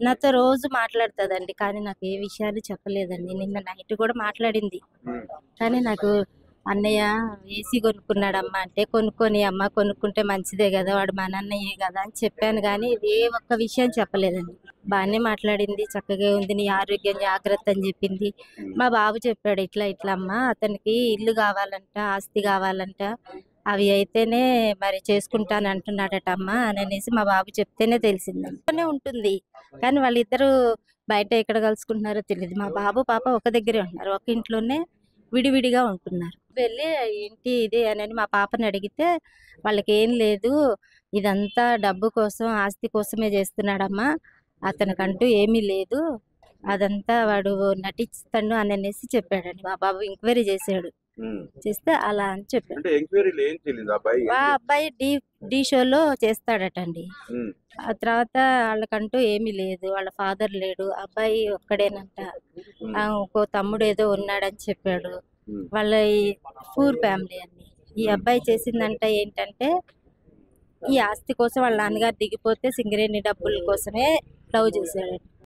నాతో రోజు మాట్లాడుతదండి. కానీ నాకు ఏ విషయాలు చెప్పలేదండి. నిన్న నైట్ కూడా మాట్లాడింది. హ్మ్. కానీ నాకు అన్నయ్య ఏసీ కొనుక్కున్నాడమ్మా అంటే, కొనుక్కొని అమ్మ కొనుక్కుంటే మంచిదే గదా! వాడు మన అన్నయ్యే గదా! అని చెప్పాను గానీ, ఏ ఒక్క విషయం చెప్పలేదండి. బానే మాట్లాడింది. చక్కగే ఉంది. నీ ఆరోగ్యం జాగ్రత్త అని జెప్పింది. హ్మ్. మా బాబు చెప్పాడు, "ఇట్లా ఇట్లా అమ్మా అతనికి ఇల్లు గావాలంట, ఆస్తి గావాలంట. అవి అయితేనే మరి చేసుకుంటానంటున్నాడట అమ్మా" అననేసి మా బాబు చెప్తేనే తెలిసిందండి. ఇంట్లోనే ఉంటుంది. కానీ వాళ్ళిద్దరూ బయట ఎక్కడ కలుసుకుంటున్నారో తెలీదు. మా బాబు, పాప ఒక దగ్గరే ఉంటున్నారు. ఒక ఇంట్లోనే విడివిడిగా ఉంటున్నారు. వెళ్ళి ఏంటి ఇది అనని మా పాపని అడిగితే, వాళ్ళకేం లేదు. ఇదంతా డబ్బు కోసం, ఆస్తి కోసమే చేస్తున్నాడమ్మా. అతనికంటూ ఏమీ లేదు. అదంతా వాడు నటిస్తాడు అననేసి చెప్పాడండి. మా బాబు ఎంక్వైరీ చేసాడు. హ్మ్. చేస్తే అలా అని చెప్పాడు. అంటే ఎంక్వైరీలో ఏం తెలియదు ఆ అబ్బాయి ఆ అబ్బాయి ఢీ షోలో చేస్తాడటండి. హ్మ్. ఆ తర్వాత ఆళ్ళకంటూ ఏమీ లేదు. వాళ్ళ ఫాదర్ లేడు. అబ్బాయి ఒక్కడేనంట. హ్మ్. ఇంకో తమ్ముడేదో ఉన్నాడని చెప్పాడు. హ్మ్. వాళ్ళయి పూర్ ఫ్యామిలీ అండి. ఈ హ్మ్. అబ్బాయి చేసిందంట ఏంటంటే, ఈ ఆస్తి కోసం వాళ్ళ నాన్నగారు దిగిపోతే సింగరేణి డబ్బుల కోసమే లవ్ చేసాడంట.